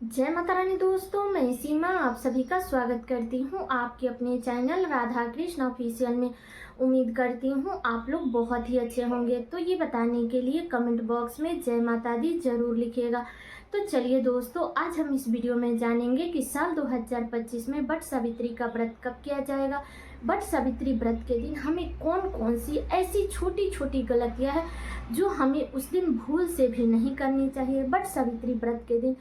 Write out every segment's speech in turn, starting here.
जय माता रानी दोस्तों, मैं सीमा आप सभी का स्वागत करती हूँ आपके अपने चैनल राधा कृष्ण ऑफिशियल में। उम्मीद करती हूँ आप लोग बहुत ही अच्छे होंगे। तो ये बताने के लिए कमेंट बॉक्स में जय माता दी जरूर लिखिएगा। तो चलिए दोस्तों, आज हम इस वीडियो में जानेंगे कि साल 2025 में वट सावित्री का व्रत कब किया जाएगा। वट सावित्री व्रत के दिन हमें कौन कौन सी ऐसी छोटी छोटी गलतियां हैं जो हमें उस दिन भूल से भी नहीं करनी चाहिए। वट सावित्री व्रत के दिन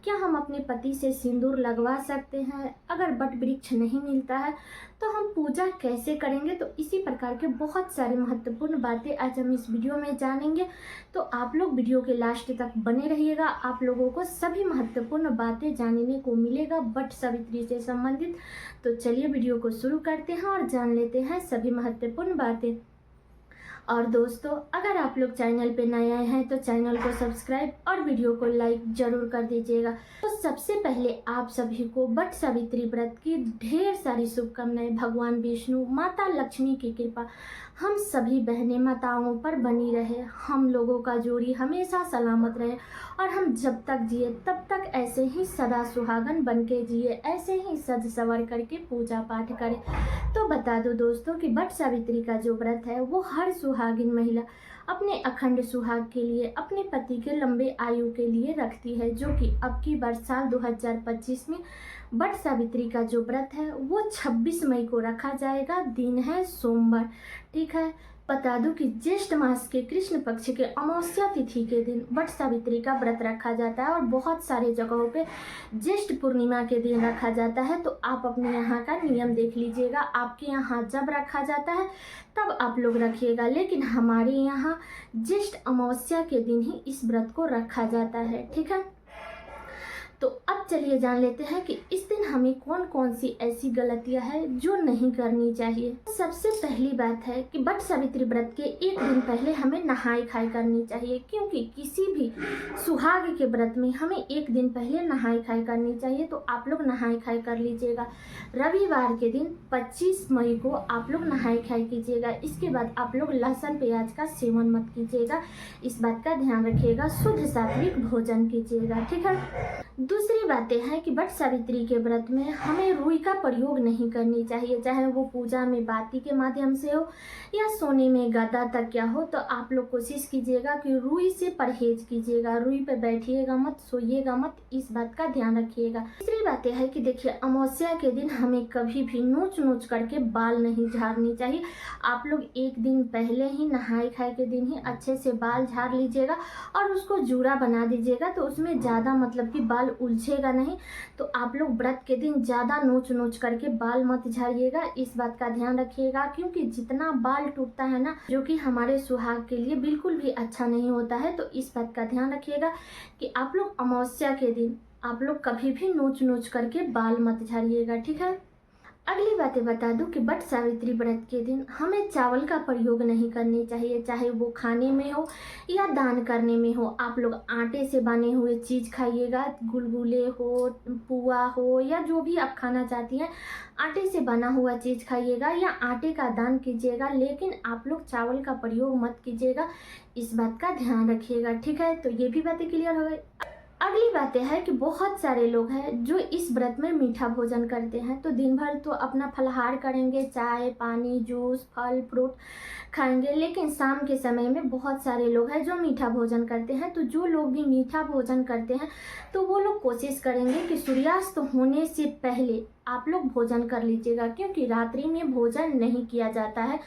क्या हम अपने पति से सिंदूर लगवा सकते हैं? अगर वट वृक्ष नहीं मिलता है तो हम पूजा कैसे करेंगे? तो इसी प्रकार के बहुत सारे महत्वपूर्ण बातें आज हम इस वीडियो में जानेंगे। तो आप लोग वीडियो के लास्ट तक बने रहिएगा, आप लोगों को सभी महत्वपूर्ण बातें जानने को मिलेगा वट सावित्री से संबंधित। तो चलिए वीडियो को शुरू करते हैं और जान लेते हैं सभी महत्वपूर्ण बातें। और दोस्तों, अगर आप लोग चैनल पे नए आए हैं तो चैनल को सब्सक्राइब और वीडियो को लाइक जरूर कर दीजिएगा। तो सबसे पहले आप सभी को वट सावित्री व्रत की ढेर सारी शुभकामनाएं। भगवान विष्णु, माता लक्ष्मी की कृपा हम सभी बहनें माताओं पर बनी रहे, हम लोगों का जोड़ी हमेशा सलामत रहे और हम जब तक जिए तब तक ऐसे ही सदा सुहागन बन के जिए, ऐसे ही सज सवर करके पूजा पाठ करें। तो बता दो दोस्तों कि वट सावित्री का जो व्रत है वो हर सुहागिन महिला अपने अखंड सुहाग के लिए, अपने पति के लंबे आयु के लिए रखती है, जो कि अब की वर्ष साल 2025 में वट सावित्री का जो व्रत है वो 26 मई को रखा जाएगा। दिन है सोमवार। ठीक है, बता दूं कि ज्येष्ठ मास के कृष्ण पक्ष के अमावस्या तिथि के दिन वट सावित्री का व्रत रखा जाता है और बहुत सारे जगहों पे ज्येष्ठ पूर्णिमा के दिन रखा जाता है। तो आप अपने यहाँ का नियम देख लीजिएगा, आपके यहाँ जब रखा जाता है तब आप लोग रखिएगा, लेकिन हमारे यहाँ ज्येष्ठ अमावस्या के दिन ही इस व्रत को रखा जाता है। ठीक है, तो अब चलिए जान लेते हैं कि इस दिन हमें कौन कौन सी ऐसी गलतियां हैं जो नहीं करनी चाहिए। सबसे पहली बात है कि वट सावित्री व्रत के एक दिन पहले हमें नहाई खाई करनी चाहिए, क्योंकि किसी भी सुहाग के व्रत में हमें एक दिन पहले नहाई खाई करनी चाहिए। तो आप लोग नहाई खाई कर लीजिएगा। रविवार के दिन 25 मई को आप लोग नहाई खाई कीजिएगा। इसके बाद आप लोग लहसुन प्याज का सेवन मत कीजिएगा, इस बात का ध्यान रखिएगा। शुद्ध सात्विक भोजन कीजिएगा। ठीक है, दूसरी बातें हैं कि वट सावित्री के व्रत में हमें रुई का प्रयोग नहीं करनी चाहिए, चाहे वो पूजा में बाती के माध्यम से हो या सोने में गदा तक क्या हो। तो आप लोग कोशिश कीजिएगा कि रुई से परहेज कीजिएगा, रुई पे बैठिएगा मत, सोइएगा मत, इस बात का ध्यान रखिएगा। तीसरी बातें है कि देखिए, अमावस्या के दिन हमें कभी भी नोच नोच करके बाल नहीं झाड़नी चाहिए। आप लोग एक दिन पहले ही नहाई खाई के दिन ही अच्छे से बाल झाड़ लीजिएगा और उसको जूड़ा बना दीजिएगा, तो उसमें ज़्यादा मतलब कि बाल उलझेगा नहीं। तो आप लोग व्रत के दिन ज़्यादा नोच नोच करके बाल मत झाड़िएगा, इस बात का ध्यान रखिएगा, क्योंकि जितना बाल टूटता है ना, जो कि हमारे सुहाग के लिए बिल्कुल भी अच्छा नहीं होता है। तो इस बात का ध्यान रखिएगा कि आप लोग अमावस्या के दिन आप लोग कभी भी नोच नोच करके बाल मत झाड़िएगा। ठीक है, अगली बातें बता दूं कि वट सावित्री व्रत के दिन हमें चावल का प्रयोग नहीं करनी चाहिए, चाहे वो खाने में हो या दान करने में हो। आप लोग आटे से बने हुए चीज़ खाइएगा, गुलगुले हो, पुआ हो या जो भी आप खाना चाहती हैं, आटे से बना हुआ चीज़ खाइएगा या आटे का दान कीजिएगा, लेकिन आप लोग चावल का प्रयोग मत कीजिएगा, इस बात का ध्यान रखिएगा। ठीक है, तो ये भी बातें क्लियर हो गई। अगली बातें है कि बहुत सारे लोग हैं जो इस व्रत में मीठा भोजन करते हैं। तो दिन भर तो अपना फलाहार करेंगे, चाय पानी जूस फल फ्रूट खाएंगे, लेकिन शाम के समय में बहुत सारे लोग हैं जो मीठा भोजन करते हैं। तो जो लोग भी मीठा भोजन करते हैं तो वो लोग कोशिश करेंगे कि सूर्यास्त होने से पहले आप लोग भोजन कर लीजिएगा, क्योंकि रात्रि में भोजन नहीं किया जाता है,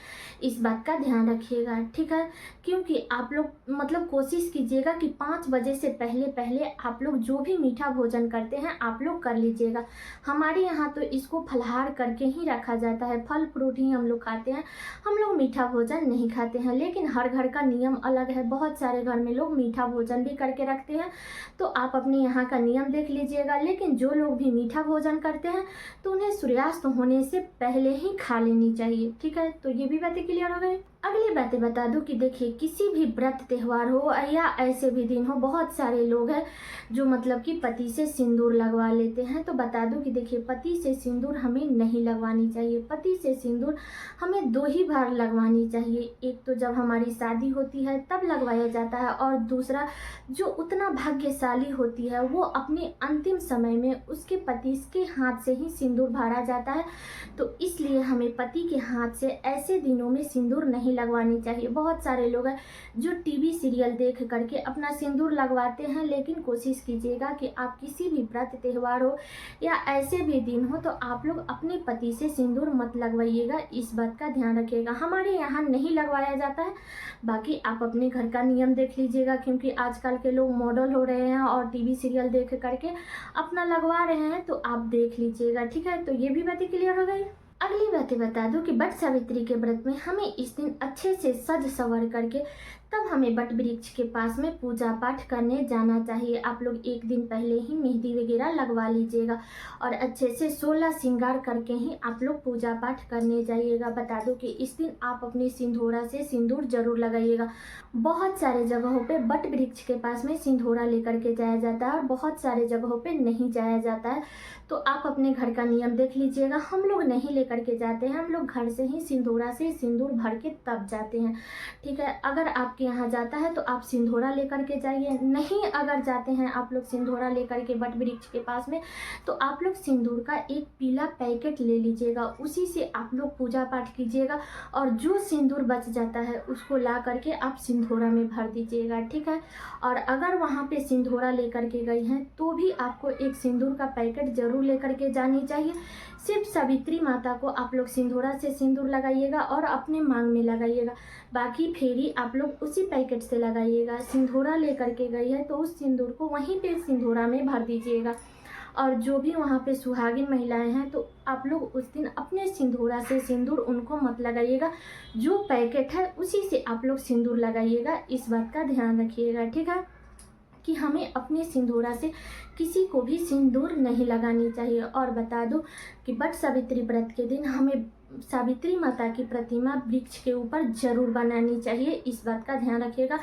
इस बात का ध्यान रखिएगा। ठीक है, क्योंकि आप लोग मतलब कोशिश कीजिएगा कि 5 बजे से पहले पहले आप लोग जो भी मीठा भोजन करते हैं आप लोग कर लीजिएगा। हमारे यहाँ तो इसको फलाहार करके ही रखा जाता है, फल फ्रूट ही हम लोग खाते हैं, हम लोग मीठा भोजन नहीं खाते हैं। लेकिन हर घर का नियम अलग है, बहुत सारे घर में लोग मीठा भोजन भी करके रखते हैं, तो आप अपने यहाँ का नियम देख लीजिएगा। लेकिन जो लोग भी मीठा भोजन करते हैं तो उन्हें सूर्यास्त होने से पहले ही खा लेनी चाहिए। ठीक है, तो ये भी बातें क्लियर हो गई। अगली बातें बता दूं कि देखिए, किसी भी व्रत त्यौहार हो या ऐसे भी दिन हो, बहुत सारे लोग हैं जो मतलब कि पति से सिंदूर लगवा लेते हैं। तो बता दूं कि देखिए, पति से सिंदूर हमें नहीं लगवानी चाहिए। पति से सिंदूर हमें 2 ही बार लगवानी चाहिए। एक तो जब हमारी शादी होती है तब लगवाया जाता है, और दूसरा जो उतना भाग्यशाली होती है वो अपने अंतिम समय में उसके पति के हाथ से ही सिंदूर भरा जाता है। तो इसलिए हमें पति के हाथ से ऐसे दिनों में सिंदूर नहीं लगवानी चाहिए। बहुत सारे लोग हैं जो टीवी सीरियल देख करके अपना सिंदूर लगवाते हैं, लेकिन कोशिश कीजिएगा कि आप किसी भी व्रत त्यौहार हो या ऐसे भी दिन हो तो आप लोग अपने पति से सिंदूर मत लगवाइएगा। इस बात का ध्यान रखिएगा। हमारे यहाँ नहीं लगवाया जाता है, बाकी आप अपने घर का नियम देख लीजिएगा, क्योंकि आजकल के लोग मॉडल हो रहे हैं और टीवी सीरियल देख करके अपना लगवा रहे हैं, तो आप देख लीजिएगा। ठीक है, तो ये भी बातें क्लियर हो गई। अगली बातें बता दूं कि वट सावित्री के व्रत में हमें इस दिन अच्छे से सज संवर करके तब हमें वट वृक्ष के पास में पूजा पाठ करने जाना चाहिए। आप लोग एक दिन पहले ही मेहंदी वगैरह लगवा लीजिएगा और अच्छे से 16 श्रृंगार करके ही आप लोग पूजा पाठ करने जाइएगा। बता दूं कि इस दिन आप अपनी सिंदूरा से सिंदूर जरूर लगाइएगा। बहुत सारे जगहों पे वट वृक्ष के पास में सिंदूरा लेकर के जाया जाता है और बहुत सारे जगहों पे नहीं जाया जाता है। तो आप अपने घर का नियम देख लीजिएगा। हम लोग नहीं लेकर के जाते हैं, हम लोग घर से ही सिंदूरा से सिंदूर भर के तब जाते हैं। ठीक है, अगर आपके यहाँ जाता है तो आप सिंदूरा लेकर के जाइए। नहीं अगर जाते हैं आप लोग सिंदूरा लेकर के वट वृक्ष के पास में, तो आप लोग सिंदूर का एक पीला पैकेट ले लीजिएगा, उसी से आप लोग पूजा पाठ कीजिएगा और जो सिंदूर बच जाता है उसको ला करके आप सिंदूरा में भर दीजिएगा। ठीक है, और अगर वहाँ पे सिंदूरा लेकर के गई हैं तो भी आपको एक सिंदूर का पैकेट जरूर लेकर के जानी चाहिए। सिर्फ सावित्री माता को आप लोग सिंदूरा से सिंदूर लगाइएगा और अपने मांग में लगाइएगा। बाकी फेरी आप लोग उसी पैकेट से लगाइएगा। सिंदूरा लेकर के गई है तो उस सिंदूर को वहीं पे सिंदूरा में भर दीजिएगा। और जो भी वहाँ पे सुहागिन महिलाएं हैं तो आप लोग उस दिन अपने सिंदूरा से सिंदूर उनको मत लगाइएगा। जो पैकेट है उसी से आप लोग सिंदूर लगाइएगा। इस बात का ध्यान रखिएगा। ठीक है, कि हमें अपने सिंदूरा से किसी को भी सिंदूर नहीं लगानी चाहिए। और बता दूं कि वट सावित्री व्रत के दिन हमें सावित्री माता की प्रतिमा वृक्ष के ऊपर जरूर बनानी चाहिए। इस बात का ध्यान रखिएगा।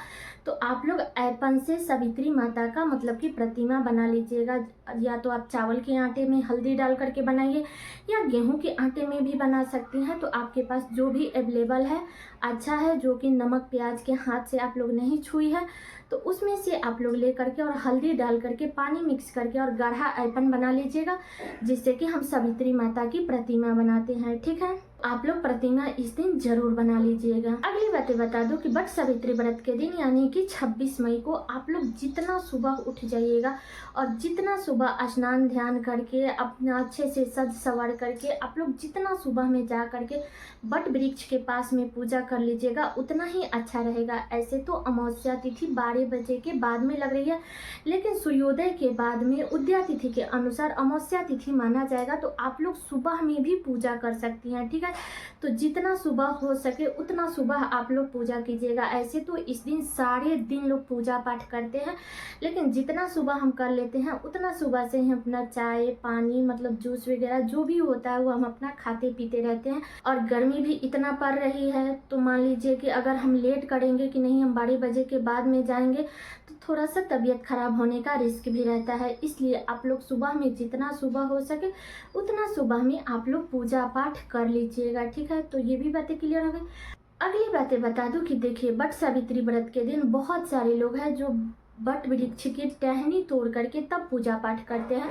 तो आप लोग ऐपन से सावित्री माता का मतलब कि प्रतिमा बना लीजिएगा। या तो आप चावल के आटे में हल्दी डाल करके बनाइए या गेहूं के आटे में भी बना सकती हैं। तो आपके पास जो भी अवेलेबल है अच्छा है, जो कि नमक प्याज के हाथ से आप लोग नहीं छुई है, तो उसमें से आप लोग ले करके और हल्दी डाल करके पानी मिक्स करके और गाढ़ा ऐपन बना लीजिएगा, जिससे कि हम सावित्री माता की प्रतिमा बनाते हैं। ठीक है, आप लोग प्रतिमा इस दिन जरूर बना लीजिएगा। अगली बातें बता दूं कि वट सावित्री व्रत के दिन यानी कि 26 मई को आप लोग जितना सुबह उठ जाइएगा और जितना सुबह स्नान ध्यान करके अपना अच्छे से सज संवर करके आप लोग जितना सुबह में जा करके वट वृक्ष के पास में पूजा कर लीजिएगा, उतना ही अच्छा रहेगा। ऐसे तो अमावस्या तिथि 12 बजे के बाद में लग रही है, लेकिन सूर्योदय के बाद में उदया तिथि के अनुसार अमावस्या तिथि माना जाएगा। तो आप लोग सुबह में भी पूजा कर सकती हैं। ठीक है, तो जितना सुबह हो सके उतना सुबह आप लोग पूजा कीजिएगा। ऐसे तो इस दिन सारे दिन लोग पूजा पाठ करते हैं, लेकिन जितना सुबह हम कर लेते हैं उतना सुबह से ही अपना चाय पानी मतलब जूस वगैरह जो भी होता है वो हम अपना खाते पीते रहते हैं। और गर्मी भी इतना पड़ रही है, तो मान लीजिए कि अगर हम लेट करेंगे कि नहीं हम 12 बजे के बाद में जाएंगे तो थोड़ा सा तबीयत खराब होने का रिस्क भी रहता है। इसलिए आप लोग सुबह में जितना सुबह हो सके उतना सुबह में आप लोग पूजा पाठ कर लीजिएगा। ठीक है, तो ये भी बातें क्लियर हो गई। अगली बातें बता दूं कि देखिए, वट सावित्री व्रत के दिन बहुत सारे लोग हैं जो वट वृक्ष की टहनी तोड़ करके तब पूजा पाठ करते हैं।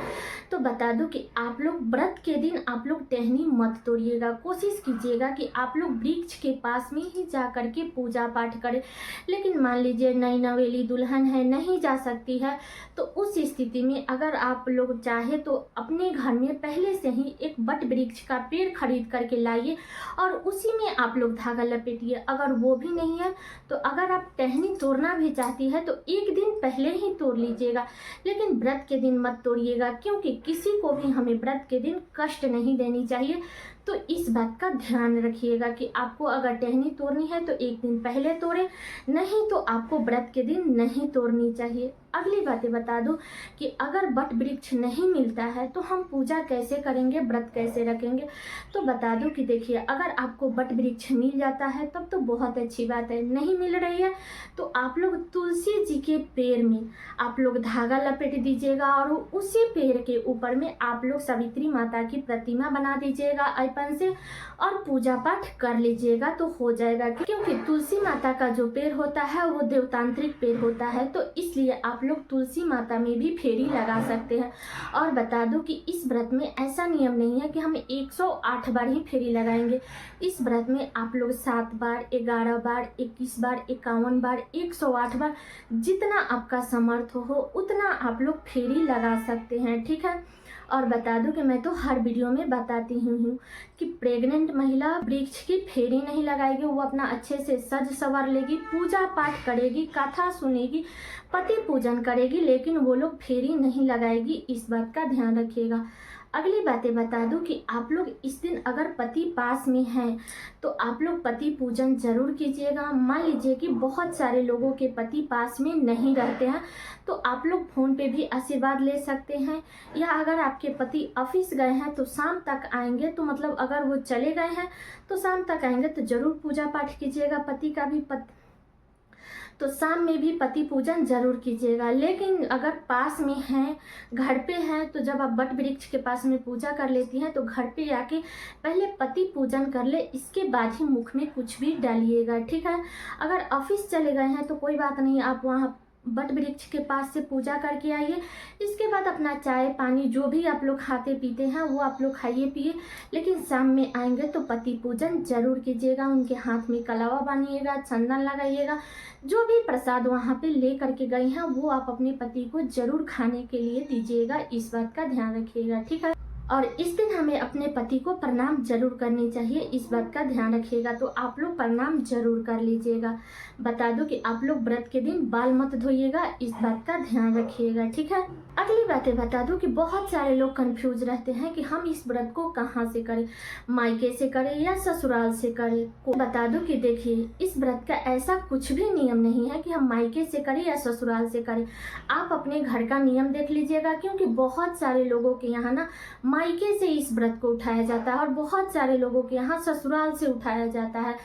तो बता दूं कि आप लोग व्रत के दिन आप लोग टहनी मत तोड़िएगा। कोशिश कीजिएगा कि आप लोग वृक्ष के पास में ही जा करके पूजा पाठ करें। लेकिन मान लीजिए नई नवेली दुल्हन है, नहीं जा सकती है, तो उस स्थिति में अगर आप लोग चाहे तो अपने घर में पहले से ही एक वट वृक्ष का पेड़ खरीद करके लाइए और उसी में आप लोग धागा लपेटिए। अगर वो भी नहीं है तो अगर आप टहनी तोड़ना भी चाहती है तो एक दिन पहले ही तोड़ लीजिएगा, लेकिन व्रत के दिन मत तोड़िएगा, क्योंकि किसी को भी हमें व्रत के दिन कष्ट नहीं देनी चाहिए। तो इस बात का ध्यान रखिएगा कि आपको अगर टहनी तोड़नी है तो एक दिन पहले तोड़ें, नहीं तो आपको व्रत के दिन नहीं तोड़नी चाहिए। अगली बातें बता दूं कि अगर वट वृक्ष नहीं मिलता है तो हम पूजा कैसे करेंगे, व्रत कैसे रखेंगे। तो बता दूं कि देखिए, अगर आपको वट वृक्ष मिल जाता है तब तो बहुत अच्छी बात है, नहीं मिल रही है तो आप लोग तुलसी जी के पेड़ में आप लोग धागा लपेट दीजिएगा और उसी पेड़ के ऊपर में आप लोग सावित्री माता की प्रतिमा बना दीजिएगा अर्पण से और पूजा पाठ कर लीजिएगा तो हो जाएगा। क्योंकि तुलसी माता का जो पेड़ होता है वो देवतांत्रिक पेड़ होता है, तो इसलिए आप लोग तुलसी माता में भी फेरी लगा सकते हैं। और बता दूं कि इस व्रत में ऐसा नियम नहीं है कि हम 108 बार ही फेरी लगाएंगे। इस व्रत में आप लोग 7 बार, 11 बार, 21 बार, 51 बार, 108 बार, जितना आपका समर्थ हो उतना आप लोग फेरी लगा सकते हैं, ठीक है। और बता दूं कि मैं तो हर वीडियो में बताती हूँ कि प्रेग्नेंट महिला वृक्ष की फेरी नहीं लगाएगी, वो अपना अच्छे से सज संवर लेगी, पूजा पाठ करेगी, कथा सुनेगी, पति पूजन करेगी, लेकिन वो लोग फेरी नहीं लगाएगी। इस बात का ध्यान रखिएगा। अगली बातें बता दूं कि आप लोग इस दिन अगर पति पास में हैं तो आप लोग पति पूजन जरूर कीजिएगा। मान लीजिए कि बहुत सारे लोगों के पति पास में नहीं रहते हैं तो आप लोग फ़ोन पे भी आशीर्वाद ले सकते हैं, या अगर आपके पति ऑफिस गए हैं तो शाम तक आएंगे, तो मतलब अगर वो चले गए हैं तो शाम तक आएंगे तो ज़रूर पूजा पाठ कीजिएगा। पति का भी तो शाम में भी पति पूजन जरूर कीजिएगा। लेकिन अगर पास में हैं, घर पे हैं, तो जब आप वट वृक्ष के पास में पूजा कर लेती हैं तो घर पे आके पहले पति पूजन कर ले, इसके बाद ही मुख में कुछ भी डालिएगा, ठीक है। अगर ऑफिस चले गए हैं तो कोई बात नहीं, आप वहाँ वट वृक्ष के पास से पूजा करके आइए। इसके बाद अपना चाय पानी जो भी आप लोग खाते पीते हैं वो आप लोग खाइए पिए, लेकिन शाम में आएंगे तो पति पूजन जरूर कीजिएगा। उनके हाथ में कलावा बांधिएगा, चंदन लगाइएगा, जो भी प्रसाद वहाँ पे ले करके गए हैं वो आप अपने पति को जरूर खाने के लिए दीजिएगा। इस बात का ध्यान रखिएगा, ठीक है। और इस दिन हमें अपने पति को प्रणाम जरूर करनी चाहिए, इस बात का ध्यान रखिएगा। तो आप लोग प्रणाम जरूर कर लीजिएगा। बता दो कि आप लोग व्रत के दिन बाल मत धोइएगा, इस बात का ध्यान रखिएगा, ठीक है। अगली बातें बता दूं कि बहुत सारे लोग कंफ्यूज रहते हैं कि हम इस व्रत को कहाँ से करें, मायके से करें या ससुराल से करें। बता दूं कि देखिए, इस व्रत का ऐसा कुछ भी नियम नहीं है कि हम मायके से करें या ससुराल से करें। आप अपने घर का नियम देख लीजिएगा, क्योंकि बहुत सारे लोगों के यहाँ ना मायके से इस व्रत को उठाया जाता है और बहुत सारे लोगों के यहाँ ससुराल से उठाया जाता है।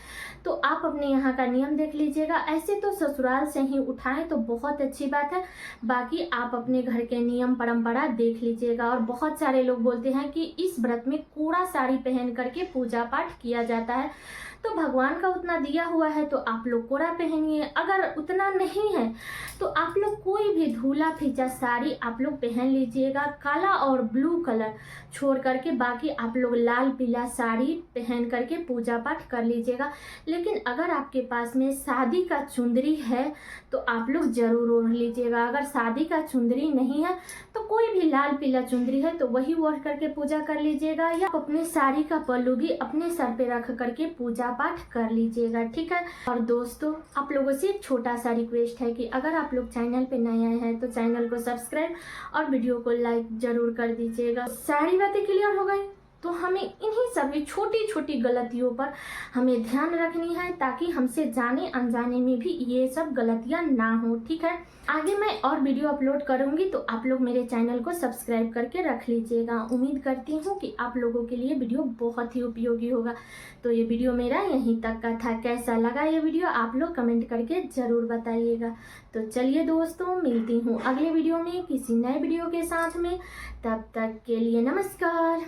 तो आप अपने यहाँ का नियम देख लीजिएगा। ऐसे तो ससुराल से ही उठाएं तो बहुत अच्छी बात है, बाकी आप अपने घर के नियम परंपरा देख लीजिएगा। और बहुत सारे लोग बोलते हैं कि इस व्रत में कोड़ा साड़ी पहन करके पूजा पाठ किया जाता है, तो भगवान का उतना दिया हुआ है तो आप लोग कोड़ा पहनिए। अगर उतना नहीं है तो आप लोग कोई भी धूला फीचा साड़ी आप लोग पहन लीजिएगा, काला और ब्लू कलर छोड़ करके, बाकी आप लोग लाल पीला साड़ी पहन करके पूजा पाठ कर लीजिएगा। लेकिन अगर आपके पास में शादी का चुंदरी है तो आप लोग जरूर ओढ़ लीजिएगा। अगर शादी का चुंदरी नहीं है तो कोई भी लाल पीला चुंदरी है तो वही ओढ़ करके पूजा कर लीजिएगा, या अपने साड़ी का पल्लू भी अपने सर पे रख करके पूजा पाठ कर लीजिएगा, ठीक है। और दोस्तों, आप लोगों से एक छोटा सा रिक्वेस्ट है कि अगर आप लोग चैनल पे नए आए हैं तो चैनल को सब्सक्राइब और वीडियो को लाइक जरूर कर दीजिएगा। सारी बातें क्लियर हो गई तो हमें इन्हीं सभी छोटी छोटी गलतियों पर हमें ध्यान रखनी है, ताकि हमसे जाने अनजाने में भी ये सब गलतियां ना हो, ठीक है। आगे मैं और वीडियो अपलोड करूंगी तो आप लोग मेरे चैनल को सब्सक्राइब करके रख लीजिएगा। उम्मीद करती हूँ कि आप लोगों के लिए वीडियो बहुत ही उपयोगी होगा। तो ये वीडियो मेरा यहीं तक का था। कैसा लगा ये वीडियो आप लोग कमेंट करके ज़रूर बताइएगा। तो चलिए दोस्तों, मिलती हूँ अगले वीडियो में किसी नए वीडियो के साथ में। तब तक के लिए नमस्कार।